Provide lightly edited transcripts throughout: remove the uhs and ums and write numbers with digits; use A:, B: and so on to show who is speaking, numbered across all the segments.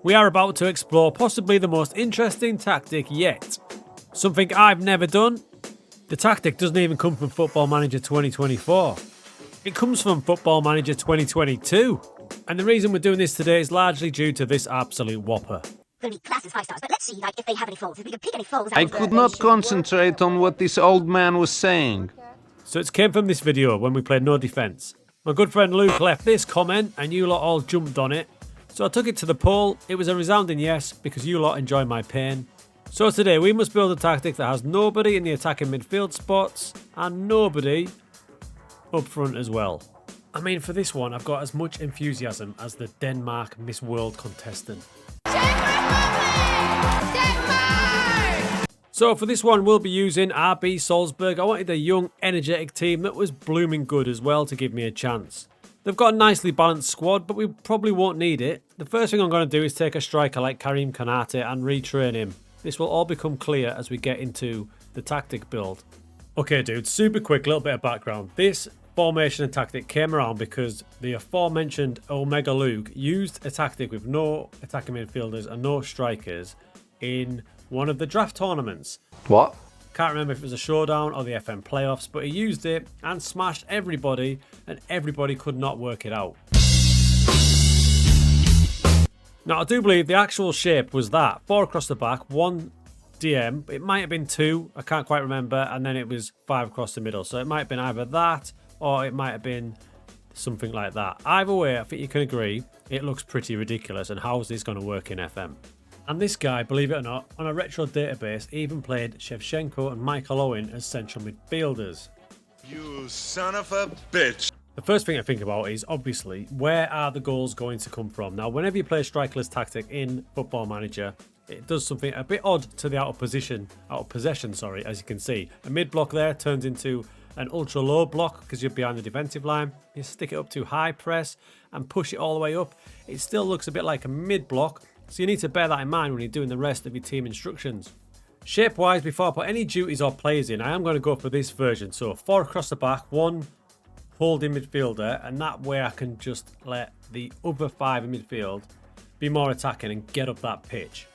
A: We are about to explore possibly the most interesting tactic yet. Something I've never done. The tactic doesn't even come from Football Manager 2024. It comes from Football Manager 2022. And the reason we're doing this today is largely due to this absolute whopper.
B: Gonna be class is 5 stars, but let's see if they have any flaws. If we can pick any flaws out
C: I
B: of
C: could not concentrate on what this old man was saying.
A: So it came from this video when we played no defence. My good friend Luke left this comment and you lot all jumped on it. So I took it to the poll. It was a resounding yes because you lot enjoy my pain. So today we must build a tactic that has nobody in the attacking midfield spots and nobody up front as well. I mean, for this one I've got as much enthusiasm as the Denmark Miss World contestant. So for this one we'll be using RB Salzburg. I wanted a young energetic team that was blooming good as well to give me a chance. They've got a nicely balanced squad, but we probably won't need it. The first thing I'm going to do is take a striker like Karim Konate and retrain him. This will all become clear as we get into the tactic build. Okay dudes, super quick little bit of background. This formation and tactic came around because the aforementioned Omega Luke used a tactic with no attacking midfielders and no strikers in one of the draft tournaments.
C: What?
A: Can't remember if it was a showdown or the FM playoffs, but he used it and smashed everybody and everybody could not work it out. Now I do believe the actual shape was that. 4 across the back, 1 DM, it might have been 2, I can't quite remember, and then it was 5 across the middle. So it might have been either that or it might have been something like that. Either way, I think you can agree, it looks pretty ridiculous and how is this going to work in FM? And this guy, believe it or not, on a retro database even played Shevchenko and Michael Owen as central midfielders.
D: You son of a bitch.
A: The first thing I think about is obviously where are the goals going to come from? Now whenever you play a strikerless tactic in Football Manager, it does something a bit odd to the out of possession, as you can see. A mid block there turns into an ultra low block because you're behind the defensive line. You stick it up to high press and push it all the way up. It still looks a bit like a mid block. So you need to bear that in mind when you're doing the rest of your team instructions. Shape wise, before I put any duties or players in, I am going to go for this version. So 4 across the back, 1 holding midfielder, and that way I can just let the other 5 in midfield be more attacking and get up that pitch.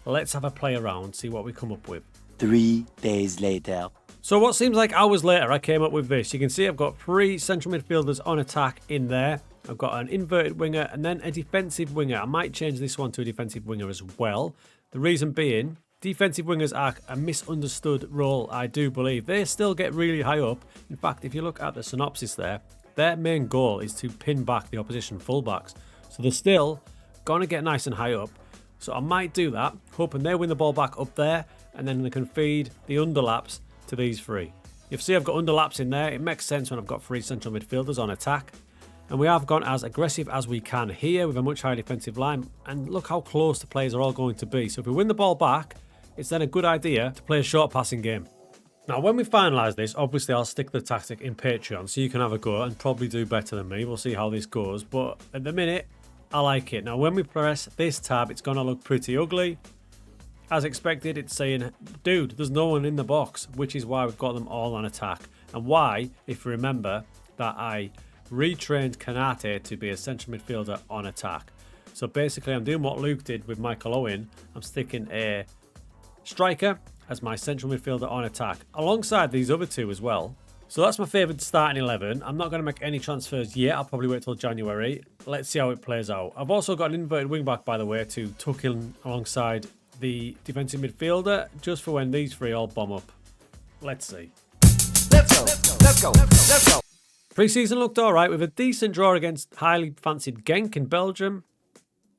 A: Let's have a play around, see what we come up with.
E: 3 days later.
A: So what seems like hours later, I came up with this. You can see I've got 3 central midfielders on attack in there. I've got an inverted winger and then a defensive winger. I might change this one to a defensive winger as well. The reason being, defensive wingers are a misunderstood role, I do believe. They still get really high up. In fact, if you look at the synopsis there, their main goal is to pin back the opposition fullbacks. So they're still going to get nice and high up. So I might do that, hoping they win the ball back up there, and then they can feed the underlaps to these 3. You see I've got underlaps in there. It makes sense when I've got 3 central midfielders on attack. And we have gone as aggressive as we can here with a much higher defensive line. And look how close the players are all going to be. So if we win the ball back, it's then a good idea to play a short passing game. Now when we finalise this, obviously I'll stick the tactic in Patreon so you can have a go and probably do better than me. We'll see how this goes. But at the minute, I like it. Now when we press this tab, it's going to look pretty ugly. As expected, it's saying, dude, there's no one in the box, which is why we've got them all on attack. And why, if you remember, that I retrained Konate to be a central midfielder on attack. So basically I'm doing what Luke did with Michael Owen. I'm sticking a striker as my central midfielder on attack alongside these other 2 as well. So that's my favourite starting 11. I'm not going to make any transfers yet. I'll probably wait till January. Let's see how it plays out. I've also got an inverted wing back, by the way, to tuck in alongside the defensive midfielder just for when these 3 all bomb up. Let's see.
E: Let's go.
A: Preseason looked alright with a decent draw against highly fancied Genk in Belgium.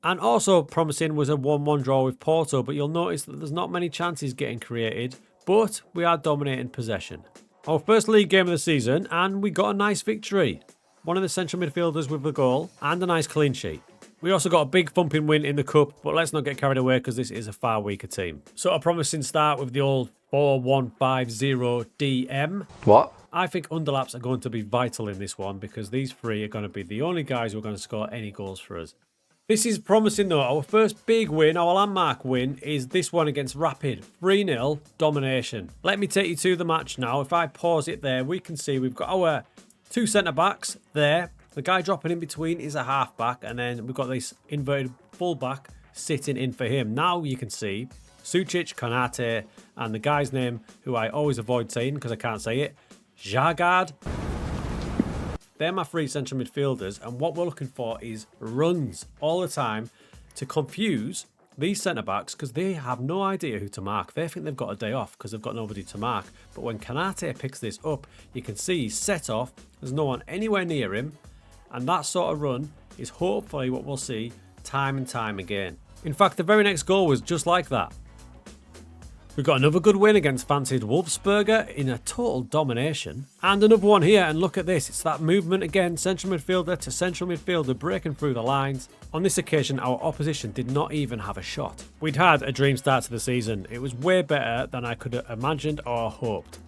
A: And also promising was a 1-1 draw with Porto, but you'll notice that there's not many chances getting created, but we are dominating possession. Our first league game of the season, and we got a nice victory. One of the central midfielders with a goal, and a nice clean sheet. We also got a big thumping win in the cup, but let's not get carried away because this is a far weaker team. Sort of promising start with the old 4-1-5-0 DM.
C: What?
A: I think underlaps are going to be vital in this one because these 3 are going to be the only guys who are going to score any goals for us. This is promising though. Our first big win, our landmark win, is this one against Rapid. 3-0 domination. Let me take you to the match now. If I pause it there, we can see we've got our 2 centre-backs there. The guy dropping in between is a half-back, and then we've got this inverted full-back sitting in for him. Now you can see Sucic, Konate, and the guy's name, who I always avoid saying because I can't say it, Jagard. They're my three central midfielders, and what we're looking for is runs all the time to confuse these centre-backs because they have no idea who to mark. They think they've got a day off because they've got nobody to mark. But when Konate picks this up, you can see he's set off. There's no one anywhere near him. And that sort of run is hopefully what we'll see time and time again. In fact, the very next goal was just like that. We've got another good win against fancied Wolfsberger in a total domination. And another one here, and look at this. It's that movement again, central midfielder to central midfielder, breaking through the lines. On this occasion, our opposition did not even have a shot. We'd had a dream start to the season. It was way better than I could have imagined or hoped.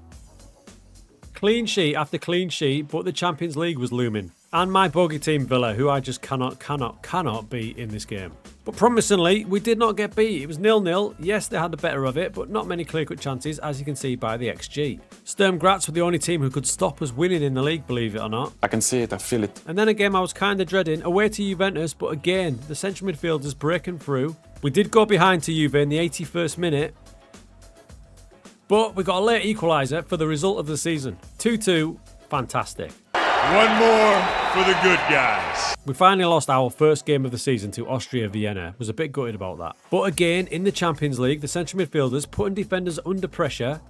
A: Clean sheet after clean sheet, but the Champions League was looming. And my bogey team Villa, who I just cannot beat in this game. But promisingly, we did not get beat. It was 0-0. Yes, they had the better of it, but not many clear-cut chances, as you can see by the XG. Sturm Graz were the only team who could stop us winning in the league, believe it or not.
F: I can see it, I feel it.
A: And then a game I was kind of dreading, away to Juventus, but again, the central midfielders breaking through. We did go behind to Juve in the 81st minute, but we got a late equaliser for the result of the season. 2-2, fantastic.
D: One more for the good guys.
A: We finally lost our first game of the season to Austria Vienna. Was a bit gutted about that. But again, in the Champions League, the central midfielders putting defenders under pressure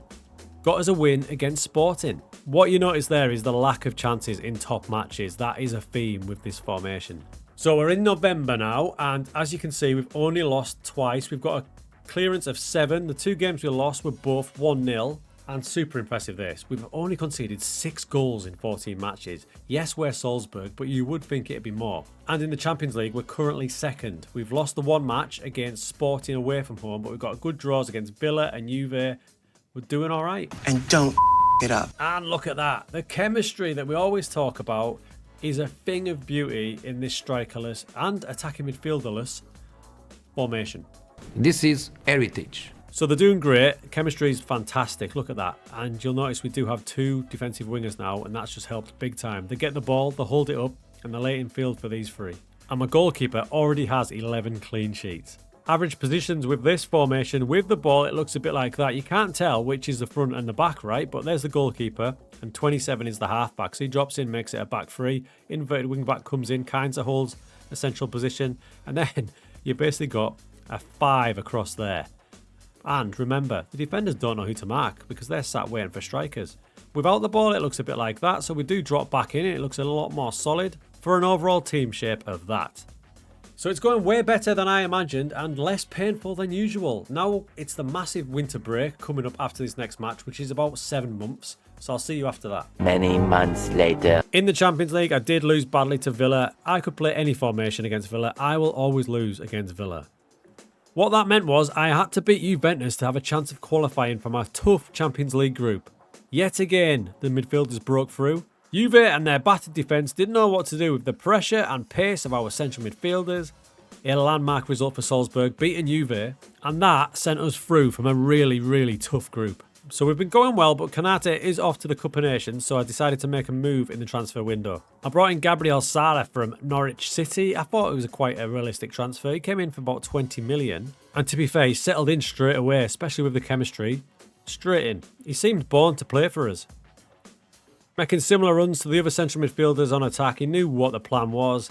A: got us a win against Sporting. What you notice there is the lack of chances in top matches. That is a theme with this formation. So we're in November now, and as you can see, we've only lost twice. We've got a clearance of 7. The 2 games we lost were both 1-0. And super impressive this. We've only conceded 6 goals in 14 matches. Yes, we're Salzburg, but you would think it'd be more. And in the Champions League, we're currently second. We've lost the one match against Sporting away from home, but we've got good draws against Villa and Juve. We're doing all right.
E: And don't it up.
A: And look at that. The chemistry that we always talk about is a thing of beauty in this strikerless and attacking midfielderless formation.
G: This is heritage.
A: So they're doing great. Chemistry is fantastic. Look at that. And you'll notice we do have 2 defensive wingers now, and that's just helped big time. They get the ball, they hold it up, and they're late in field for these 3. And my goalkeeper already has 11 clean sheets. Average positions with this formation, with the ball, it looks a bit like that. You can't tell which is the front and the back, right? But there's the goalkeeper, and 27 is the halfback. So he drops in, makes it a back 3. Inverted wing back comes in, kind of holds a central position. And then you basically got a 5 across there. And remember, the defenders don't know who to mark because they're sat waiting for strikers. Without the ball, it looks a bit like that, so we do drop back in. It looks a lot more solid for an overall team shape of that. So it's going way better than I imagined and less painful than usual. Now it's the massive winter break coming up after this next match, which is about 7 months. So I'll see you after that.
E: Many months later.
A: In the Champions League, I did lose badly to Villa. I could play any formation against Villa. I will always lose against Villa. What that meant was I had to beat Juventus to have a chance of qualifying from a tough Champions League group. Yet again, the midfielders broke through. Juve and their battered defence didn't know what to do with the pressure and pace of our central midfielders. A landmark result for Salzburg, beating Juve, and that sent us through from a really tough group. So we've been going well, but Konate is off to the Cup of Nations, so I decided to make a move in the transfer window. I brought in Gabriel Sara from Norwich City. I thought it was quite a realistic transfer. He came in for about 20 million. And to be fair, he settled in straight away, especially with the chemistry. Straight in. He seemed born to play for us. Making similar runs to the other central midfielders on attack. He knew what the plan was.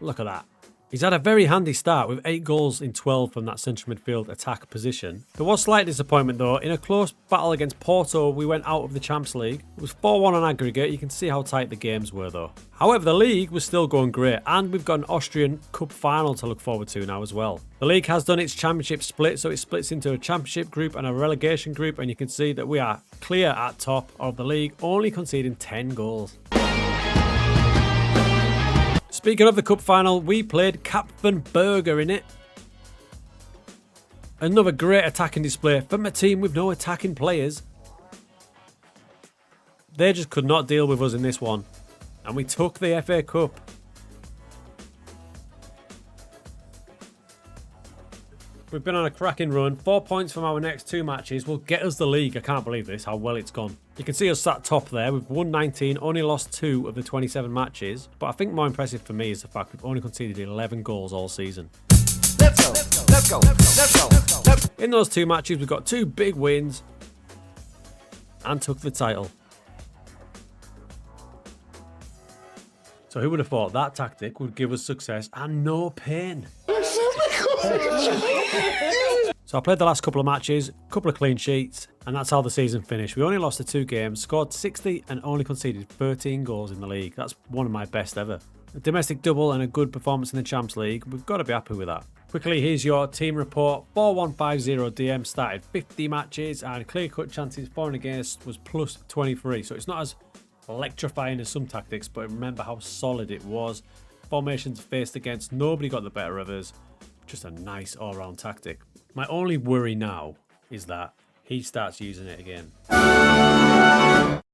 A: Look at that. He's had a very handy start with 8 goals in 12 from that central midfield attack position. There was slight disappointment though. In a close battle against Porto, we went out of the Champions League. It was 4-1 on aggregate. You can see how tight the games were though. However, the league was still going great, and we've got an Austrian Cup final to look forward to now as well. The league has done its championship split, so it splits into a championship group and a relegation group, and you can see that we are clear at top of the league, only conceding 10 goals. Speaking of the cup final, we played Kapfenberger in it. Another great attacking display from a team with no attacking players. They just could not deal with us in this one. And we took the FA Cup. We've been on a cracking run. 4 points from our next 2 matches will get us the league. I can't believe this, how well it's gone. You can see us sat top there. We've won 19, only lost 2 of the 27 matches. But I think more impressive for me is the fact we've only conceded 11 goals all season.
E: Let's go.
A: In those 2 matches, we got 2 big wins and took the title. So who would have thought that tactic would give us success and no pain? So I played the last couple of matches, couple of clean sheets, and that's how the season finished. We only lost the 2 games, scored 60 and only conceded 13 goals in the league. That's one of my best ever. A domestic double and a good performance in the Champs League. We've got to be happy with that. Quickly, here's your team report. 4-1-5-0 DM started 50 matches and clear-cut chances for and against was plus 23. So it's not as electrifying as some tactics, but remember how solid it was. Formations faced against, nobody got the better of us. Just a nice all-round tactic. My only worry now is that he starts using it again.